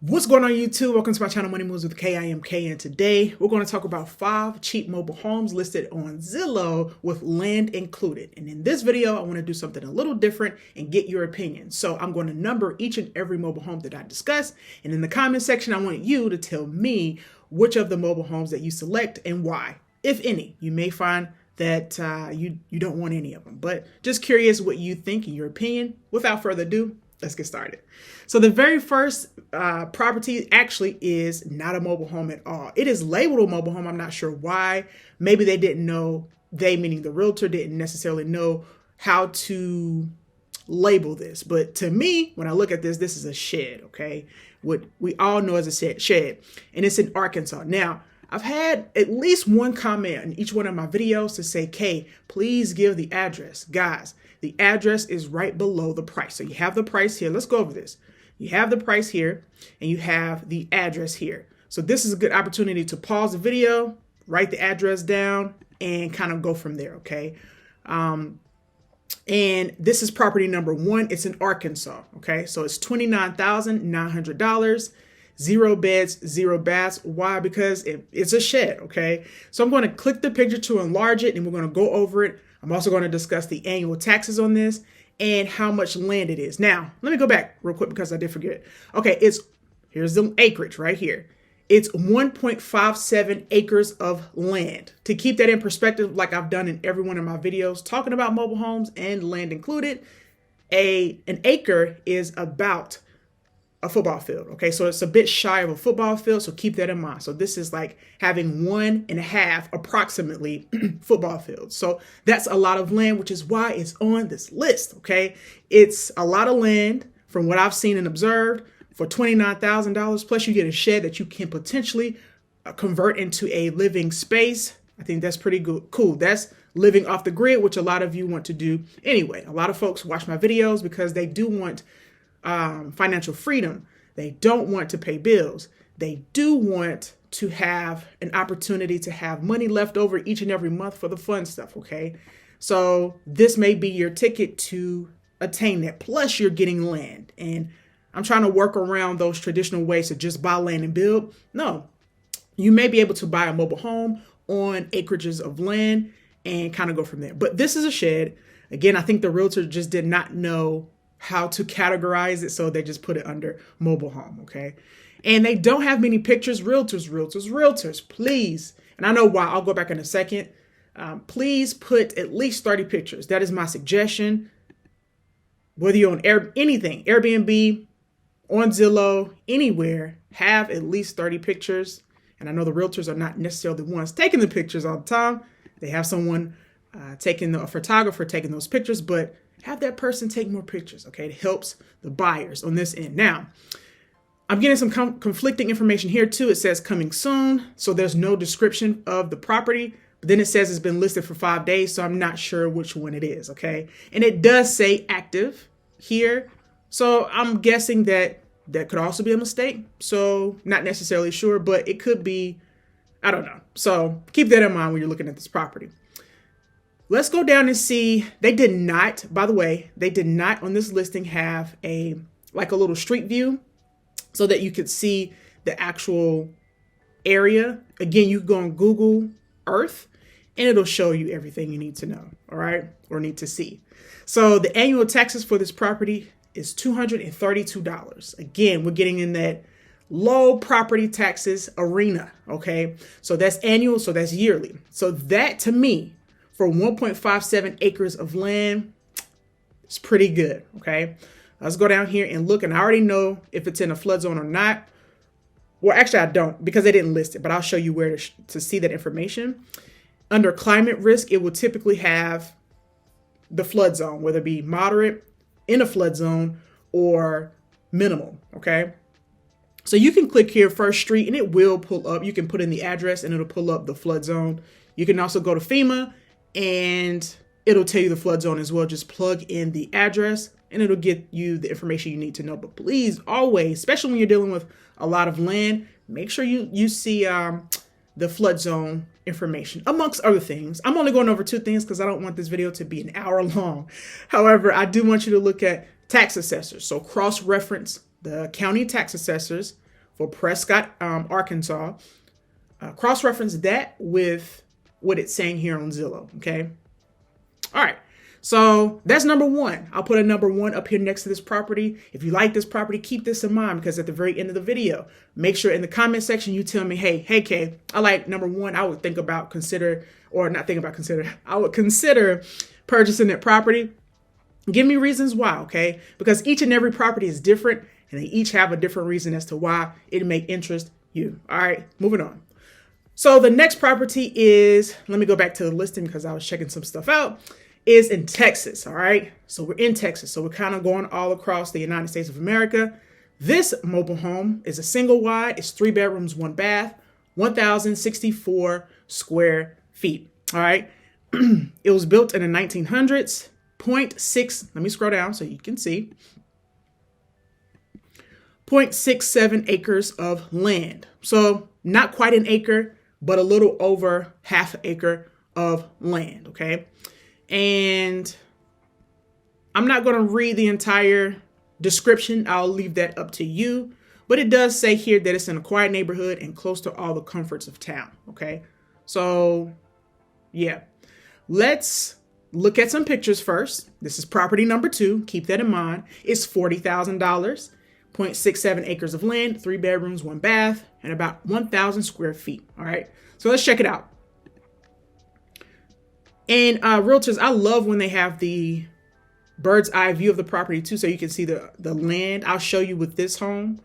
What's going on YouTube? Welcome to my channel, Money Moves with K. I am K, and today we're going to talk about 5 cheap mobile homes listed on Zillow with land included. And in this video, I want to do something a little different and get your opinion. So I'm going to number each and every mobile home that I discuss. And in the comment section, I want you to tell me which of the mobile homes that you select and why, if any. You may find that you don't want any of them, but just curious what you think and your opinion. Without further ado, let's get started. So the very first property actually is not a mobile home at all. It is labeled a mobile home. I'm not sure why. Maybe they didn't know, they meaning the realtor, didn't necessarily know how to label this. But to me, when I look at this, this is a shed, okay? What we all know as a shed, and it's in Arkansas. Now, I've had at least one comment in each one of my videos to say, Kay, please give the address. Guys, the address is right below the price. So you have the price here. Let's go over this. You have the price here and you have the address here. So this is a good opportunity to pause the video, write the address down, and kind of go from there, okay? And this is property number 1. It's in Arkansas, okay? So it's $29,900. 0 beds, 0 baths. Why? Because it's a shed, okay? So I'm going to click the picture to enlarge it, and we're going to go over it. I'm also going to discuss the annual taxes on this and how much land it is. Now, let me go back real quick because I did forget. Okay, here's the acreage right here. It's 1.57 acres of land. To keep that in perspective, like I've done in every one of my videos talking about mobile homes and land included, an acre is about a football field. Okay, so it's a bit shy of a football field, so keep that in mind. So this is like having 1.5 approximately football fields. So that's a lot of land, which is why it's on this list. Okay, it's a lot of land from what I've seen and observed for $29,000. Plus, you get a shed that you can potentially convert into a living space. I think that's pretty good. Cool. That's living off the grid, which a lot of you want to do anyway. A lot of folks watch my videos because they do want financial freedom. They don't want to pay bills. They do want to have an opportunity to have money left over each and every month for the fun stuff, okay? So this may be your ticket to attain that. Plus you're getting land. And I'm trying to work around those traditional ways to just buy land and build. No, you may be able to buy a mobile home on acreages of land and kind of go from there. But this is a shed. Again, I think the realtor just did not know how to categorize it, so they just put it under mobile home, okay? And they don't have many pictures. Realtors, please. And I know why. I'll go back in a second. Please put at least 30 pictures. That is my suggestion. Whether you're on anything, Airbnb, on Zillow, anywhere, have at least 30 pictures. And I know the realtors are not necessarily the ones taking the pictures all the time. They have someone a photographer taking those pictures, but have that person take more pictures, okay? It helps the buyers on this end. Now, I'm getting some conflicting information here too. It says coming soon, so there's no description of the property, but then it says it's been listed for 5 days, so I'm not sure which one it is, okay? And it does say active here, so I'm guessing that could also be a mistake, so not necessarily sure, but it could be, I don't know. So keep that in mind when you're looking at this property. Let's go down and see. They did not, by the way, they did not on this listing have a little street view so that you could see the actual area. Again, you can go on Google Earth and it'll show you everything you need to know, all right, or need to see. So the annual taxes for this property is $232. Again, we're getting in that low property taxes arena, okay? So that's annual, so that's yearly. So that to me, for 1.57 acres of land, it's pretty good, okay? Let's go down here and look, and I already know if it's in a flood zone or not. Well, actually, I don't because they didn't list it, but I'll show you where to see that information. Under climate risk, it will typically have the flood zone, whether it be moderate, in a flood zone, or minimal, okay? So you can click here, First Street, and it will pull up. You can put in the address, and it'll pull up the flood zone. You can also go to FEMA, and it'll tell you the flood zone as well. Just plug in the address and it'll get you the information you need to know. But please always, especially when you're dealing with a lot of land, make sure you see the flood zone information, amongst other things. I'm only going over 2 things because I don't want this video to be an hour long. However, I do want you to look at tax assessors. So cross-reference the county tax assessors for Prescott, Arkansas. Cross-reference that with what it's saying here on Zillow, okay? All right, so that's number one. I'll put a number one up here next to this property. If you like this property, keep this in mind, because at the very end of the video, make sure in the comment section you tell me, hey Kay, I like number one. I would I would consider purchasing that property. Give me reasons why, okay? Because each and every property is different, and they each have a different reason as to why it may interest you. All right, moving on. So the next property is, let me go back to the listing because I was checking some stuff out, is in Texas, all right? So we're in Texas. So we're kind of going all across the United States of America. This mobile home is a single wide. It's 3 bedrooms, 1 bath, 1,064 square feet, all right? It was built in the 1900s, 0.6, let me scroll down so you can see, 0.67 acres of land. So not quite an acre, but a little over half an acre of land, okay? And I'm not going to read the entire description. I'll leave that up to you. But it does say here that it's in a quiet neighborhood and close to all the comforts of town, okay? So, yeah. Let's look at some pictures first. This is property number 2. Keep that in mind. It's $40,000, 0.67 acres of land, 3 bedrooms, 1 bath, and about 1,000 square feet. All right, so let's check it out. And realtors, I love when they have the bird's eye view of the property too, so you can see the land. I'll show you with this home.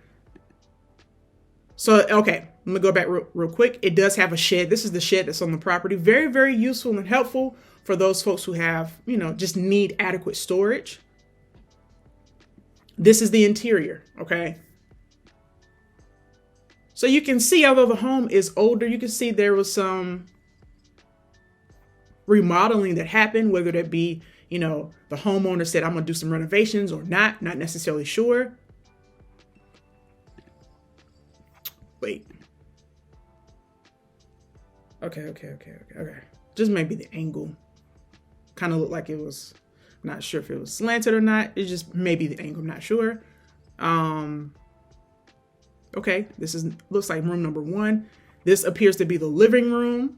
So, okay, let me go back real quick. It does have a shed. This is the shed that's on the property. Very, very useful and helpful for those folks who have, just need adequate storage. This is the interior, okay? So you can see, although the home is older, you can see there was some remodeling that happened, whether that be, the homeowner said, I'm gonna do some renovations or not necessarily sure. Wait. Okay. Just maybe the angle kind of looked like it was, not sure if it was slanted or not. It's just maybe the angle, I'm not sure. Okay, looks like room number 1. This appears to be the living room.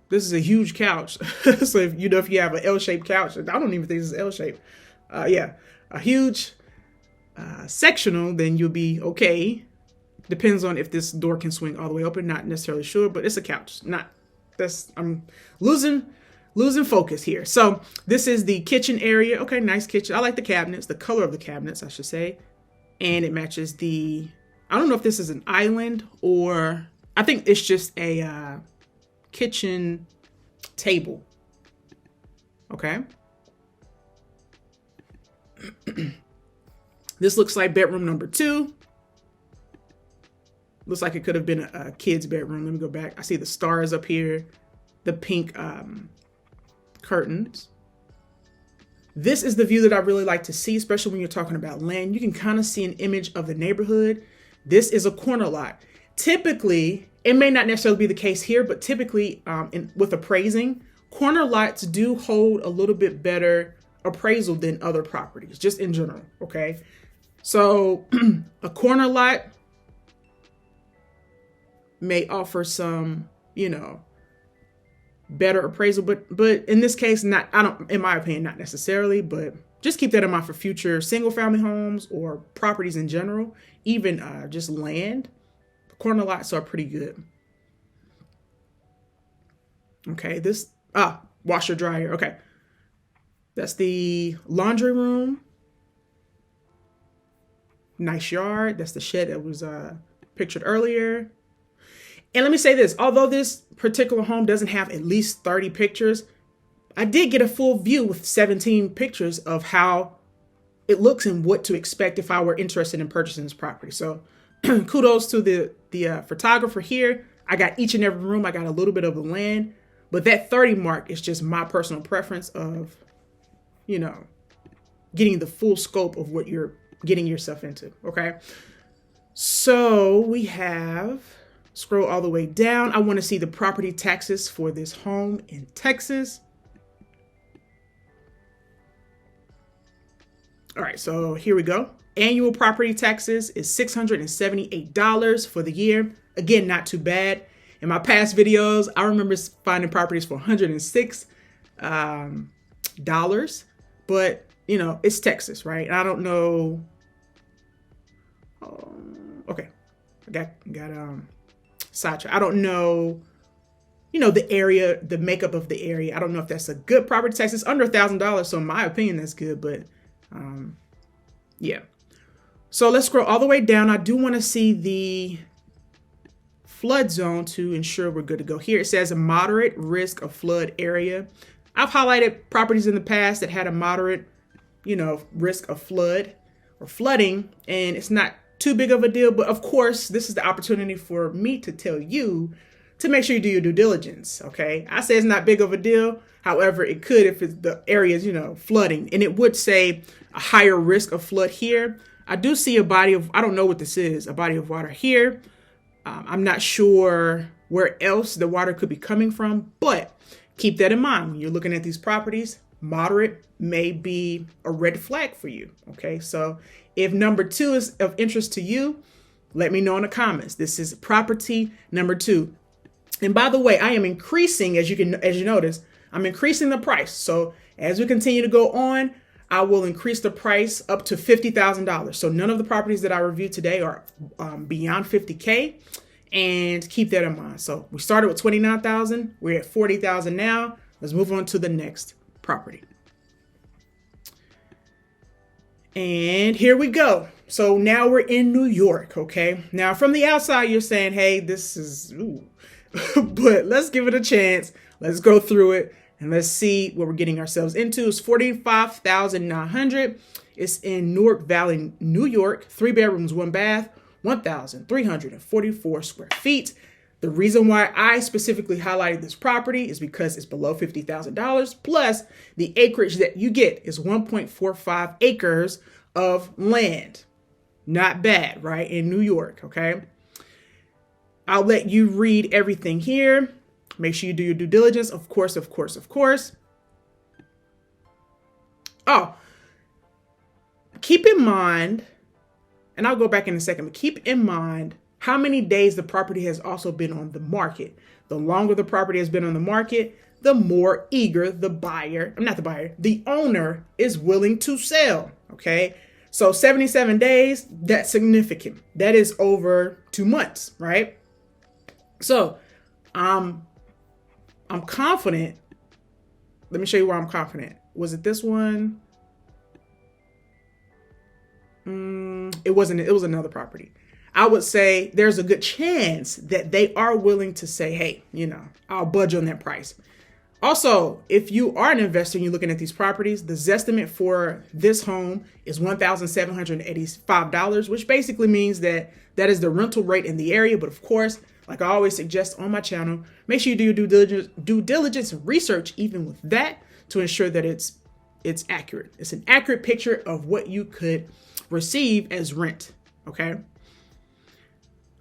This is a huge couch. So if you have an L-shaped couch, I don't even think this is L-shaped. Yeah, a huge sectional, then you'll be okay. Depends on if this door can swing all the way open. Not necessarily sure, but it's a couch. I'm losing focus here. So this is the kitchen area. Okay, nice kitchen. I like the cabinets, the color of the cabinets, I should say. And it matches I don't know if this is an island or, I think it's just a kitchen table. Okay. This looks like bedroom number 2. Looks like it could have been a kid's bedroom. Let me go back. I see the stars up here, the pink curtains. This is the view that I really like to see, especially when you're talking about land. You can kind of see an image of the neighborhood. This is a corner lot. Typically, it may not necessarily be the case here, but typically with appraising, corner lots do hold a little bit better appraisal than other properties, just in general, okay? So a corner lot may offer some, better appraisal, but in this case, in my opinion, not necessarily, but just keep that in mind for future single family homes or properties in general, even just land. Corner lots are pretty good. Okay, washer dryer. Okay, that's the laundry room. Nice yard. That's the shed that was pictured earlier. And let me say this, although this particular home doesn't have at least 30 pictures, I did get a full view with 17 pictures of how it looks and what to expect if I were interested in purchasing this property. So kudos to the photographer here. I got each and every room. I got a little bit of the land, but that 30 mark is just my personal preference of, getting the full scope of what you're getting yourself into. Okay. So we have, scroll all the way down. I want to see the property taxes for this home in Texas. All right, so here we go. annual property taxes is $678 for the year. Again, not too bad. In my past videos, I remember finding properties for $106, but you know, it's Texas, right? I don't know. Okay, I got sidetracked. I don't know, you know, the area, the makeup of the area. I don't know if that's a good property tax. It's under $1,000, so in my opinion, that's good. But yeah. So let's scroll all the way down. I do want to see the flood zone to ensure we're good to go. Here it says a moderate risk of flood area. I've highlighted properties in the past that had a moderate, you know, risk of flood or flooding, and it's not too big of a deal. But of course, this is the opportunity for me to tell you to make sure you do your due diligence. Okay, I say it's not big of a deal. However, it could if it's the areas, you know, flooding, and it would say a higher risk of flood here. I do see a body of, I don't know what this is, a body of water here. I'm not sure where else the water could be coming from, but keep that in mind when you're looking at these properties. Moderate may be a red flag for you. Okay, so if number 2 is of interest to you, let me know in the comments. This is property number 2. And by the way, I am increasing, as you notice, I'm increasing the price. So as we continue to go on, I will increase the price up to $50,000. So none of the properties that I reviewed today are beyond $50K, and keep that in mind. So we started with $29,000. We're at $40,000 now. Let's move on to the next property. And here we go. So now we're in New York. Okay. Now from the outside, you're saying, hey, this is, ooh. But let's give it a chance. Let's go through it. And let's see what we're getting ourselves into. It's $45,900. It's in Newark Valley, New York. 3 bedrooms, 1 bath, 1,344 square feet. The reason why I specifically highlighted this property is because it's below $50,000. Plus, the acreage that you get is 1.45 acres of land. Not bad, right? In New York, okay? I'll let you read everything here. Make sure you do your due diligence. Of course, of course, of course. Oh, keep in mind, and I'll go back in a second, but keep in mind how many days the property has also been on the market. The longer the property has been on the market, the more eager the owner is willing to sell. Okay. So 77 days, that's significant. That is over 2 months, right? So, I'm confident. Let me show you why I'm confident. Was it this one? It wasn't. It was another property. I would say there's a good chance that they are willing to say, hey, you know, I'll budge on that price. Also, if you are an investor and you're looking at these properties, the Zestimate for this home is $1,785, which basically means that is the rental rate in the area. But of course, like I always suggest on my channel, make sure you do your due diligence research even with that to ensure that it's accurate. It's an accurate picture of what you could receive as rent. Okay.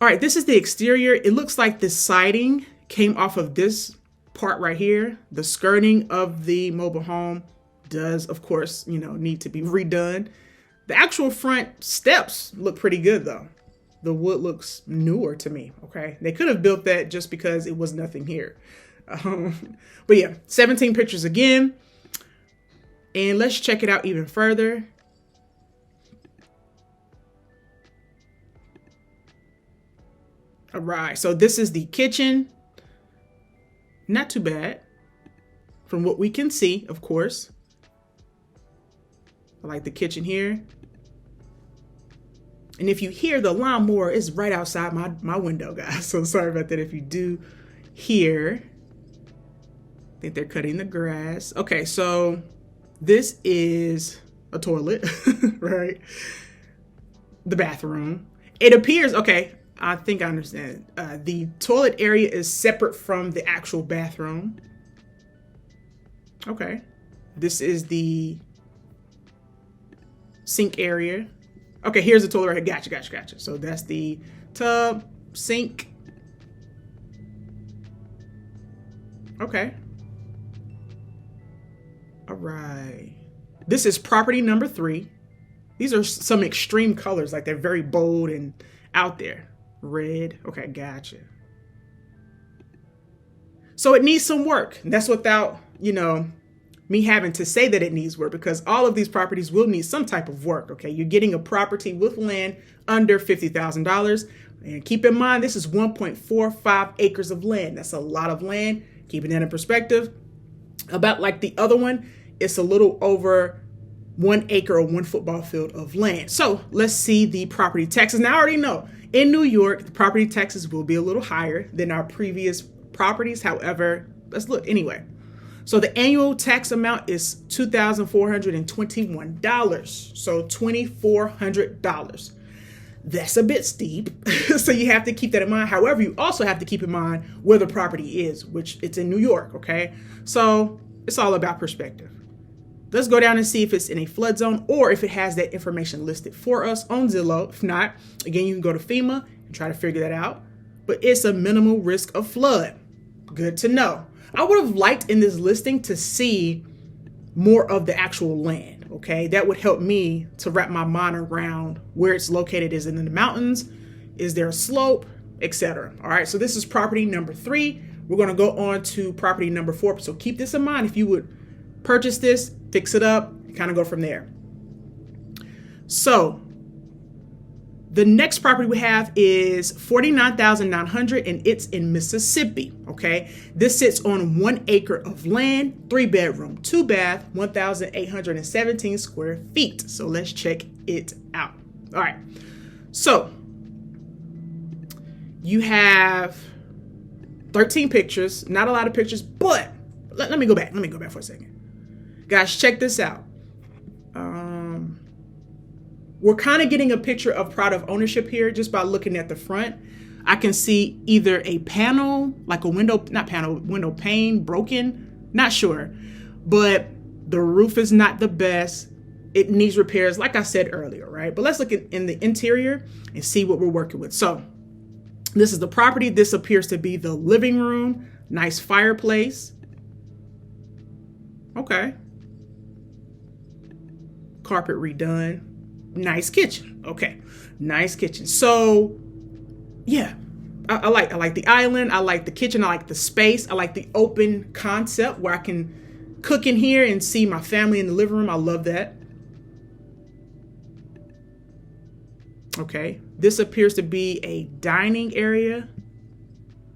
All right, this is the exterior. It looks like the siding came off of this part right here. The skirting of the mobile home does, of course, you know, need to be redone. The actual front steps look pretty good though. The wood looks newer to me. Okay. They could have built that just because it was nothing here. But yeah, 17 pictures again. And let's check it out even further. All right. So this is the kitchen. Not too bad from what we can see, of course. I like the kitchen here. And if you hear the lawnmower, it's right outside my window, guys. So sorry about that if you do hear. I think they're cutting the grass. Okay, so this is a toilet, right? The bathroom. It appears, okay, I think I understand. The toilet area is separate from the actual bathroom. Okay. This is the sink area. Okay, here's the toilet right here. Gotcha. So that's the tub, sink. Okay. All right. This is property number 3. These are some extreme colors, like they're very bold and out there. Red. Okay, gotcha. So it needs some work. And that's without, me having to say that it needs work, because all of these properties will need some type of work. Okay, you're getting a property with land under $50,000. And keep in mind, this is 1.45 acres of land. That's a lot of land. Keeping that in perspective, about like the other one, it's a little over 1 acre or 1 football field of land. So let's see the property taxes. Now I already know in New York, the property taxes will be a little higher than our previous properties. However, let's look anyway. So the annual tax amount is $2,421. So $2,400. That's a bit steep. So you have to keep that in mind. However, you also have to keep in mind where the property is, which it's in New York. Okay. So it's all about perspective. Let's go down and see if it's in a flood zone or if it has that information listed for us on Zillow. If not, again, you can go to FEMA and try to figure that out. But it's a minimal risk of flood. Good to know. I would have liked in this listing to see more of the actual land. Okay, that would help me to wrap my mind around where it's located. Is it in the mountains? Is there a slope, etc.? All right, so this is property number 3. We're going to go on to property number 4. So keep this in mind. If you would purchase this, fix it up, kind of go from there. So the next property we have is $49,900 and it's in Mississippi. Okay, this sits on 1 acre of land, 3 bedroom, 2 bath, 1,817 square feet. So let's check it out. All right, so you have 13 pictures, not a lot of pictures, but let me go back. Let me go back for a second. Guys, check this out. We're kind of getting a picture of pride of ownership here just by looking at the front. I can see either a panel, like a window, not panel, window pane broken, not sure. But the roof is not the best. It needs repairs, like I said earlier, right? But let's look in the interior and see what we're working with. So this is the property. This appears to be the living room. Nice fireplace. Okay. Carpet redone. Nice kitchen. Okay. Nice kitchen. So yeah, I like the island. I like the kitchen. I like the space. I like the open concept where I can cook in here and see my family in the living room. I love that. Okay. This appears to be a dining area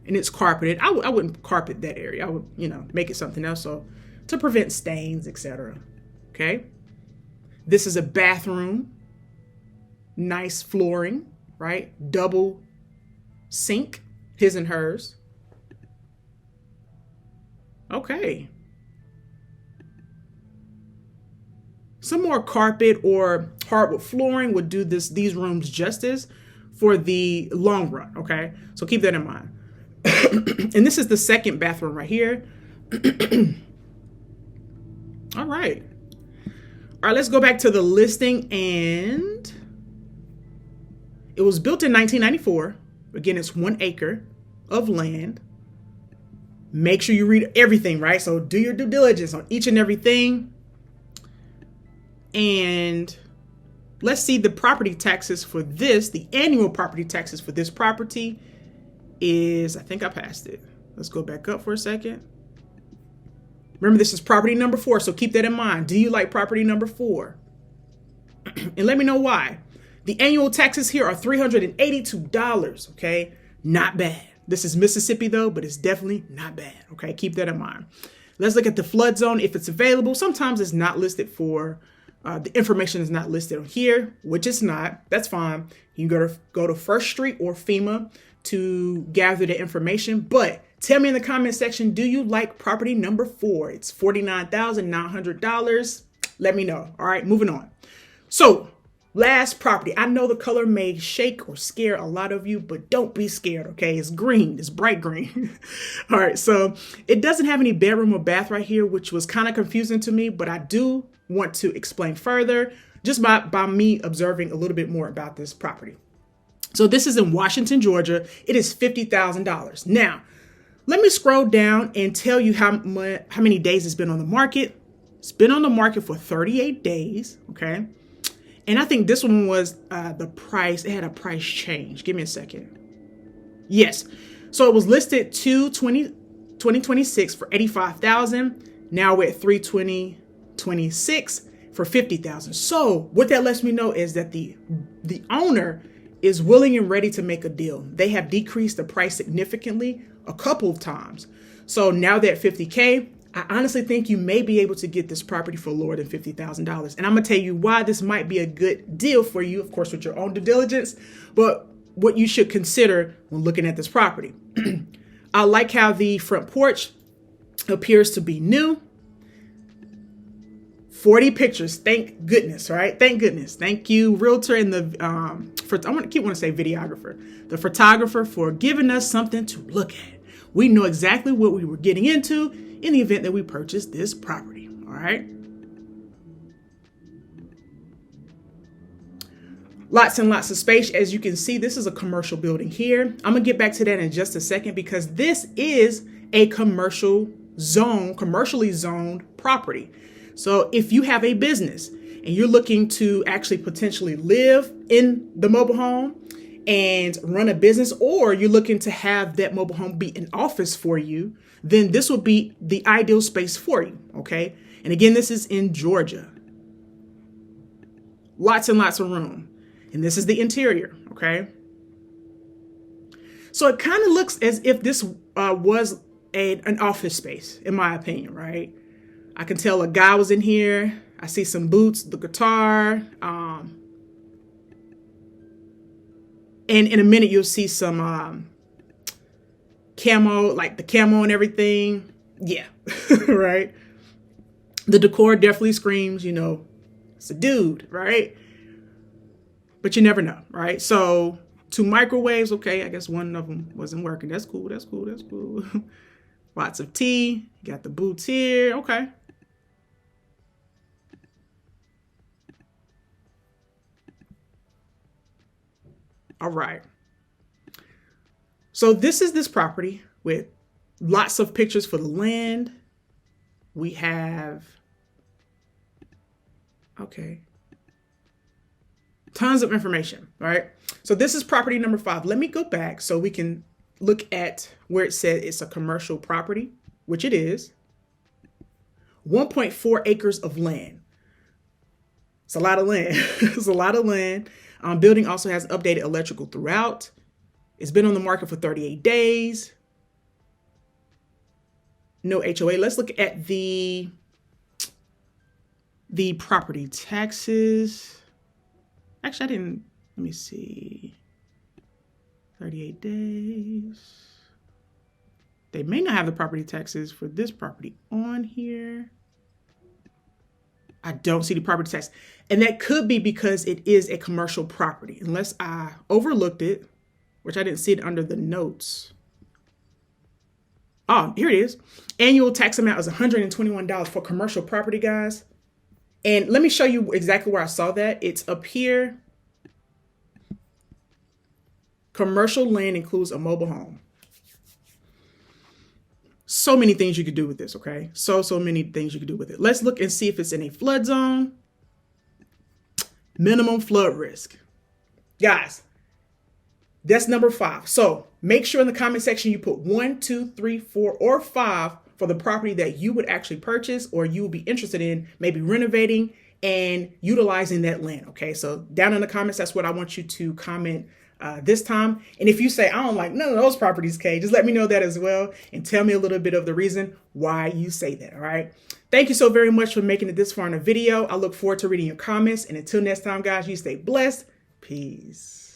and it's carpeted. I wouldn't carpet that area. I would, make it something else. So to prevent stains, etc. Okay. This is a bathroom. Nice flooring, right? Double sink, his and hers. Okay. Some more carpet or hardwood flooring would do these rooms justice for the long run, okay? So keep that in mind. And this is the second bathroom right here. All right. All right, let's go back to the listing, and it was built in 1994. Again, it's 1 acre of land. Make sure you read everything, right? So do your due diligence on each and everything. And let's see the property taxes for this. The annual property taxes for this property is, I think I passed it. Let's go back up for a second. Remember, this is property number 4, so keep that in mind. Do you like property number 4? And let me know why. The annual taxes here are $382, okay? Not bad. This is Mississippi, though, but it's definitely not bad, okay? Keep that in mind. Let's look at the flood zone, if it's available. Sometimes it's not listed for, the information is not listed on here, which it's not. That's fine. You can go to First Street or FEMA to gather the information, but tell me in the comment section, do you like property number 4? It's $49,900. Let me know. All right, moving on. So last property. I know the color may shake or scare a lot of you, but don't be scared, okay? It's green. It's bright green. All right, so it doesn't have any bedroom or bath right here, which was kind of confusing to me, but I do want to explain further just by me observing a little bit more about this property. So this is in Washington, Georgia. It is $50,000. Now, let me scroll down and tell you how many days it's been on the market. It's been on the market for 38 days, okay? And I think this one was the price. It had a price change. Give me a second. Yes. So it was listed 2026 for $85,000. Now we're at 3/20/26 for $50,000. So what that lets me know is that the owner is willing and ready to make a deal. They have decreased the price significantly a couple of times. So now they're at $50K. I honestly think you may be able to get this property for lower than $50,000. And I'm going to tell you why this might be a good deal for you, of course, with your own due diligence, but what you should consider when looking at this property. I like how the front porch appears to be new. 40 pictures. Thank goodness, right? Thank goodness. Thank you, realtor and the I want to say videographer, the photographer, for giving us something to look at. We know exactly what we were getting into in the event that we purchased this property. All right. Lots and lots of space. As you can see, this is a commercial building here. I'm gonna get back to that in just a second because this is a commercially zoned property. So if you have a business and you're looking to actually potentially live in the mobile home and run a business, or you're looking to have that mobile home be an office for you, then this would be the ideal space for you, okay? And again, this is in Georgia. Lots and lots of room. And this is the interior, okay? So it kind of looks as if this was an office space, in my opinion, right? I can tell a guy was in here. I see some boots, the guitar. And in a minute, you'll see some camo, like the camo and everything. Yeah, right? The decor definitely screams, it's a dude, right? But you never know, right? So 2 microwaves, okay, I guess one of them wasn't working. That's cool, that's cool, that's cool. Lots of tea, got the boots here, okay. All right. So this is this property with lots of pictures for the land. We have, okay, tons of information, right? So this is property number 5. Let me go back so we can look at where it said it's a commercial property, which it is. 1.4 acres of land. It's a lot of land. It's a lot of land. Building also has updated electrical throughout. It's been on the market for 38 days. No HOA. Let's look at the property taxes. Actually, let me see. 38 days. They may not have the property taxes for this property on here. I don't see the property tax. And that could be because it is a commercial property, unless I overlooked it, which I didn't see it under the notes. Oh, here it is. Annual tax amount is $121 for commercial property, guys. And let me show you exactly where I saw that. It's up here. Commercial land includes a mobile home. So many things you could do with this, okay? So many things you could do with it. Let's look and see if it's in a flood zone. Minimum flood risk. Guys, that's number 5. So make sure in the comment section you put 1, 2, 3, 4, or 5 for the property that you would actually purchase or you would be interested in maybe renovating and utilizing that land, okay? So down in the comments, that's what I want you to comment this time. And if you say, I don't like none of those properties, Kay, just let me know that as well. And tell me a little bit of the reason why you say that. All right. Thank you so very much for making it this far in the video. I look forward to reading your comments. And until next time, guys, you stay blessed. Peace.